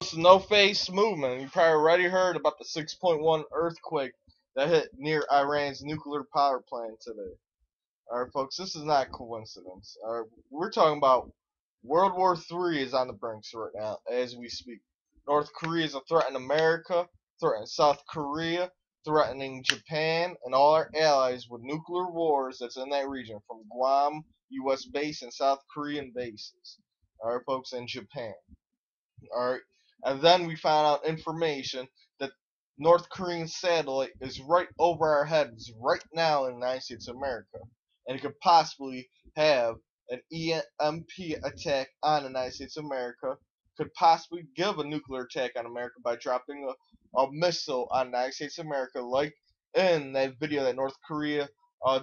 host of No Face Movement. You probably already heard about the 6.1 earthquake that hit near Iran's nuclear power plant today. Alright, folks, this is not a coincidence. We're talking about World War III is on the brinks right now as we speak. North Korea is a threat in America, threatening South Korea, threatening Japan, and all our allies with nuclear wars that's in that region, from Guam, U.S. base, and South Korean bases. Alright, folks, and Japan. Alright, and then we found out information that North Korean satellite is right over our heads right now in the United States of America, and it could possibly have an EMP attack on the United States of America, could possibly give a nuclear attack on America by dropping a missile on the United States of America, like in that video that North Korea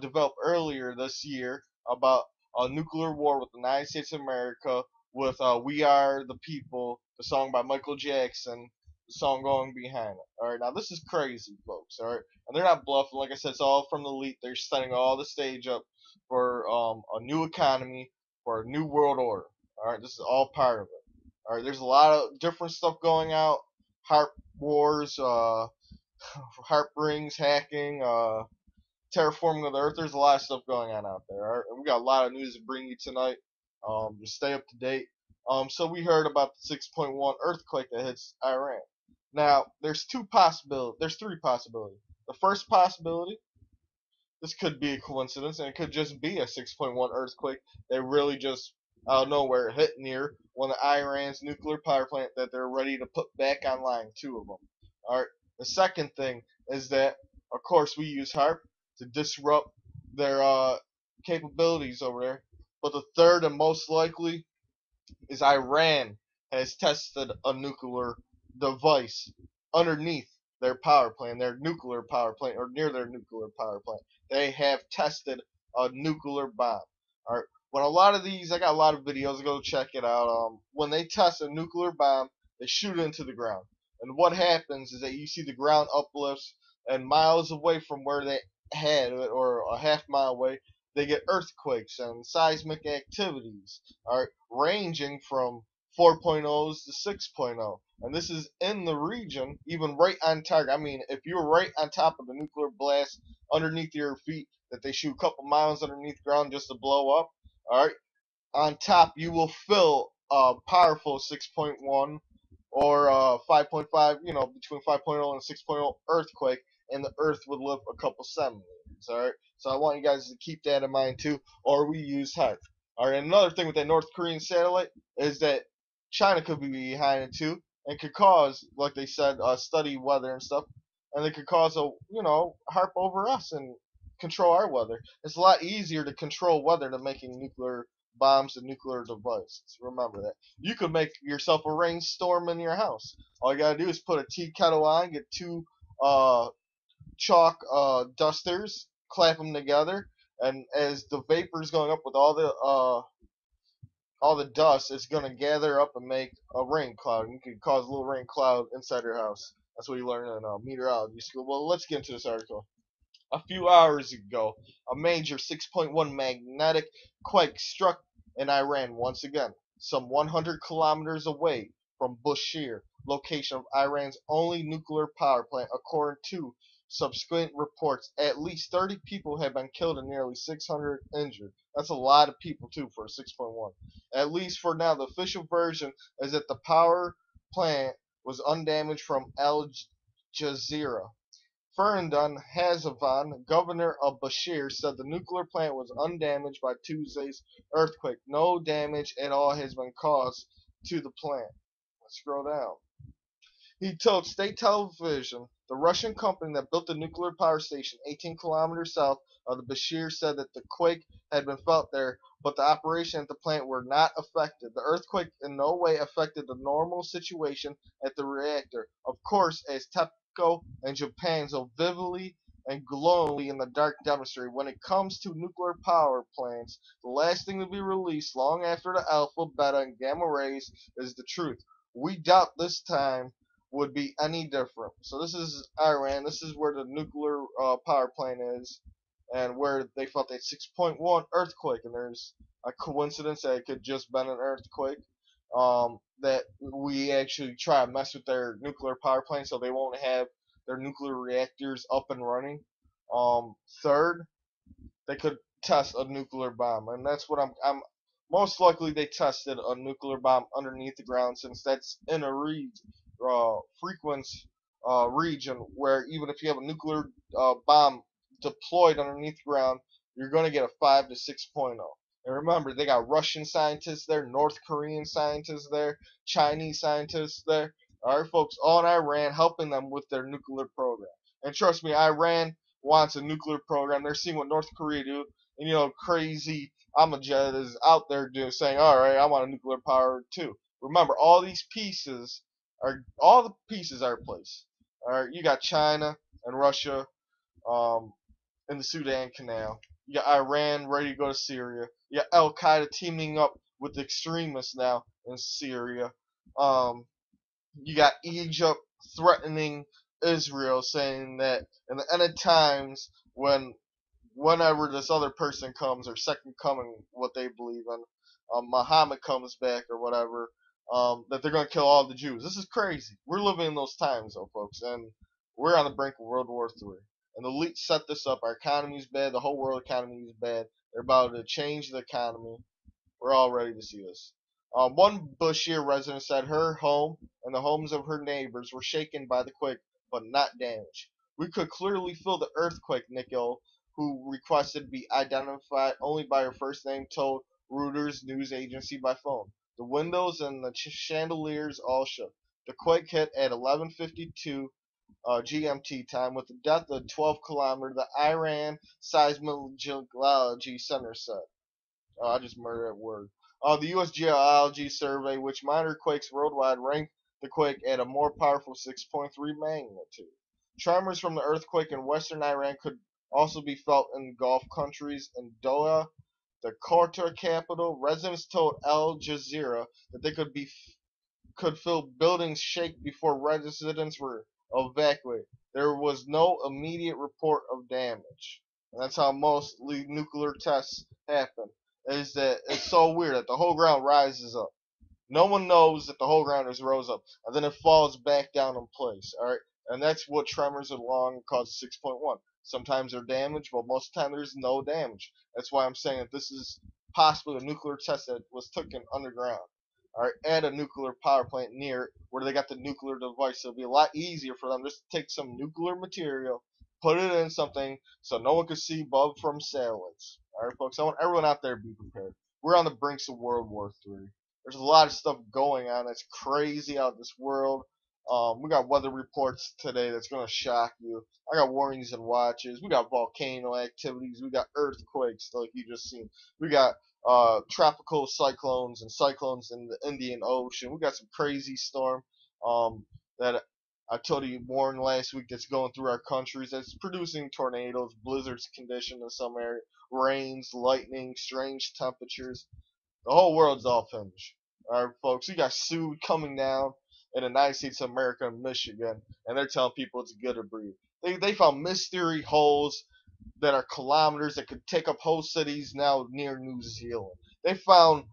developed earlier this year about a nuclear war with the United States of America with We Are the People, the song by Michael Jackson, the song going behind it. Alright, now this is crazy, folks, alright? And they're not bluffing. Like I said, it's all from the elite. They're setting all the stage up for a new economy, for a new world order. Alright, this is all part of it. Alright, there's a lot of different stuff going out. HAARP wars, HAARP rings, hacking, terraforming of the earth. There's a lot of stuff going on out there. Alright, and we got a lot of news to bring you tonight. Just stay up to date. So we heard about the 6.1 earthquake that hits Iran. Now, there's three possibilities. The first possibility, this could be a coincidence, and it could just be a 6.1 earthquake that really just out of nowhere hit near one of Iran's nuclear power plant that they're ready to put back online, 2 of them. Alright, the second thing is that, of course, we use HAARP to disrupt their capabilities over there. But the third and most likely is Iran has tested a nuclear device underneath their power plant, their nuclear power plant, or near their nuclear power plant. They have tested a nuclear bomb. Alright, when a lot of these, I got a lot of videos, go check it out. When they test a nuclear bomb, they shoot it into the ground. And what happens is that you see the ground uplifts, and miles away from where they had it, or a half mile away, they get earthquakes and seismic activities, ranging from 4.0s to 6.0. And this is in the region, even right on target. I mean, if you're right on top of the nuclear blast underneath your feet that they shoot a couple miles underneath the ground just to blow up, on top you will feel a powerful 6.1 or 5.5, between 5.0 and 6.0 earthquake, and the earth would lift a couple centimeters. Alright, so I want you guys to keep that in mind too, or we use HAARP. Alright, another thing with that North Korean satellite is that China could be behind it too, and could cause, like they said, study weather and stuff, and they could cause a, HAARP over us and control our weather. It's a lot easier to control weather than making nuclear bombs and nuclear devices. Remember that. You could make yourself a rainstorm in your house. All you gotta do is put a tea kettle on, get 2 chalk dusters, clap them together, and as the vapor's going up with all the dust, it's gonna gather up and make a rain cloud. And you can cause a little rain cloud inside your house. That's what you learn in meteorology school. Well, let's get into this article. A few hours ago, a major 6.1 magnetic quake struck in Iran once again, some 100 kilometers away from Bushehr, location of Iran's only nuclear power plant. According to subsequent reports, at least 30 people have been killed and nearly 600 injured. That's a lot of people too for a 6.1. At least for now, the official version is that the power plant was undamaged from Al Jazeera. Ferdan Hazavan, governor of Bushehr, said the nuclear plant was undamaged by Tuesday's earthquake. No damage at all has been caused to the plant. Let's scroll down. He told state television the Russian company that built the nuclear power station 18 kilometers south of the Bushehr said that the quake had been felt there, but the operation at the plant were not affected. The earthquake in no way affected the normal situation at the reactor. Of course, as TEPCO and Japan so vividly and glowingly in the dark demonstrate, when it comes to nuclear power plants, the last thing to be released long after the alpha, beta, and gamma rays is the truth. We doubt this time would be any different. So this is Iran. This is where the nuclear power plant is, and where they felt that 6.1 earthquake. And there's a coincidence that it could just been an earthquake. that we actually try to mess with their nuclear power plant so they won't have their nuclear reactors up and running. Third, they could test a nuclear bomb, and that's what I'm most likely they tested a nuclear bomb underneath the ground, since that's in a frequency region where even if you have a nuclear bomb deployed underneath the ground, you're going to get a 5 to 6.0. And remember, they got Russian scientists there, North Korean scientists there, Chinese scientists there. All right, folks, all in Iran helping them with their nuclear program. And trust me, Iran wants a nuclear program. They're seeing what North Korea do, and crazy Ahmadinejad is out there saying, "All right, I want a nuclear power too." Remember, all the pieces are placed. All right, you got China and Russia um, in the Sudan Canal. You got Iran ready to go to Syria. You got Al Qaeda teaming up with the extremists now in Syria. Um, you got Egypt threatening Israel, saying that in the end of times, whenever this other person comes, or second coming, what they believe in, Muhammad comes back or whatever, that they're going to kill all the Jews. This is crazy. We're living in those times, though, folks, and we're on the brink of World War III. And the elites set this up. Our economy is bad. The whole world economy is bad. They're about to change the economy. We're all ready to see this. One Bashir resident said her home and the homes of her neighbors were shaken by the quake, but not damaged. We could clearly feel the earthquake, Nikhil, who requested to be identified only by her first name, told Reuters news agency by phone. The windows and the chandeliers all shook. The quake hit at 11:52 GMT time with a depth of 12 kilometers, the Iran Seismology Center said. I just murdered that word. The U.S. Geology Survey, which monitored quakes worldwide, ranked the quake at a more powerful 6.3 magnitude. Tremors from the earthquake in western Iran could also be felt in Gulf countries. In Doha, the Qatar capital, residents told Al Jazeera that they could feel buildings shake before residents were evacuated. There was no immediate report of damage. And that's how most nuclear tests happen. Is that it's so weird that the whole ground rises up. No one knows that the whole ground is rose up, and then it falls back down in place. All right, and that's what tremors along cause 6.1. Sometimes they're damaged, but most of the time there's no damage. That's why I'm saying that this is possibly a nuclear test that was taken underground. All right, at a nuclear power plant near it, where they got the nuclear device. So it'll be a lot easier for them just to take some nuclear material, put it in something so no one could see above from satellites. All right, folks, I want everyone out there to be prepared. We're on the brinks of World War III. There's a lot of stuff going on that's crazy out in this world. We got weather reports today that's going to shock you. I got warnings and watches. We got volcano activities. We got earthquakes like you just seen. We got tropical cyclones and cyclones in the Indian Ocean. We got some crazy storm that I told you warned last week that's going through our countries. That's producing tornadoes, blizzards condition in some area, rains, lightning, strange temperatures. The whole world's off hinge. Alright, folks, we got sued coming down in the United States of America and Michigan, and they're telling people it's good to breathe. They found mystery holes that are kilometers that could take up whole cities now near New Zealand. They found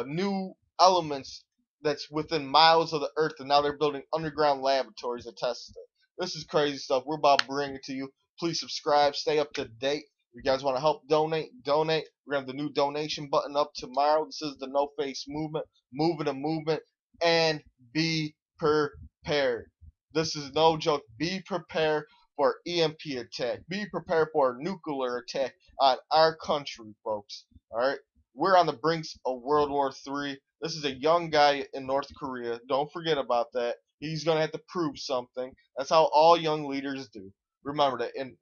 new elements that's within miles of the Earth, and now they're building underground laboratories to test it. This is crazy stuff. We're about to bring it to you. Please subscribe. Stay up to date. If you guys want to help donate. We're going to have the new donation button up tomorrow. This is the No Face Movement. Moving a movement. And be prepared. This is no joke. Be prepared for EMP attack. Be prepared for a nuclear attack on our country, folks. Alright? We're on the brinks of World War III. This is a young guy in North Korea. Don't forget about that. He's going to have to prove something. That's how all young leaders do. Remember that and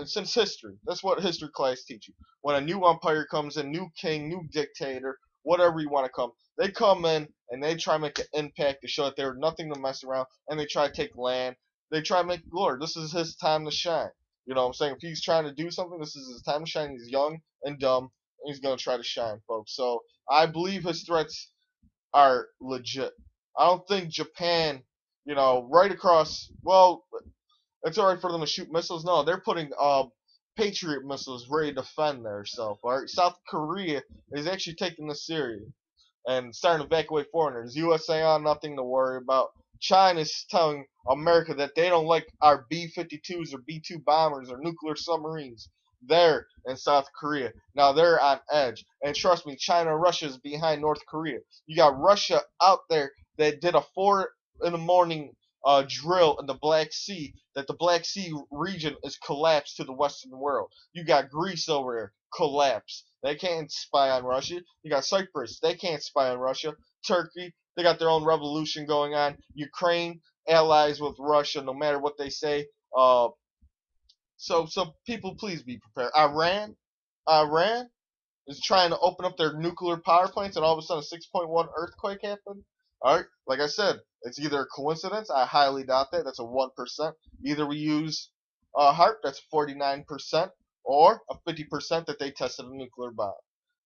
since history, that's what history class teach you. When a new empire comes in, new king, new dictator, whatever you want to come, they come in and they try to make an impact to show that they're nothing to mess around, and they try to take land. They try to make glory. This is his time to shine. You know what I'm saying? If he's trying to do something, this is his time to shine. He's young and dumb, and he's going to try to shine, folks. So I believe his threats are legit. I don't think Japan, right across, well, it's alright for them to shoot missiles. No, they're putting Patriot missiles ready to defend themselves. Alright, South Korea is actually taking this serious. and starting to evacuate foreigners. USA on nothing to worry about. China's telling America that they don't like our B-52s or B-2 bombers or nuclear submarines. They're in South Korea. Now they're on edge. And trust me, China and Russia is behind North Korea. You got Russia out there that did a 4 in the morning drill in the Black Sea, that the Black Sea region is collapsed to the Western world. You got Greece over there, collapse. They can't spy on Russia. You got Cyprus. They can't spy on Russia. Turkey, they got their own revolution going on. Ukraine, allies with Russia, no matter what they say. So people, please be prepared. Iran is trying to open up their nuclear power plants, and all of a sudden a 6.1 earthquake happened. All right, like I said, it's either a coincidence. I highly doubt that. That's a 1%. Either we use HAARP, that's 49%, or a 50% that they tested a nuclear bomb.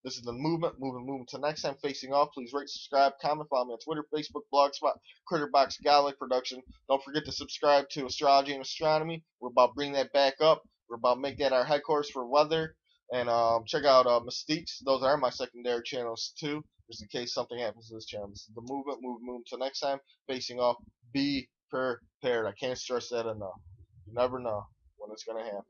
This is the movement, moving to next time. Facing off. Please rate, subscribe, comment, follow me on Twitter, Facebook, Blogspot, Critterbox, Gallic Production. Don't forget to subscribe to Astrology and Astronomy. We're about to bring that back up. We're about to make that our headquarters for weather. And check out Mystiques. Those are my secondary channels too, just in case something happens to this channel. This is the movement, moving to next time. Facing off. Be prepared. I can't stress that enough. You never know when it's going to happen.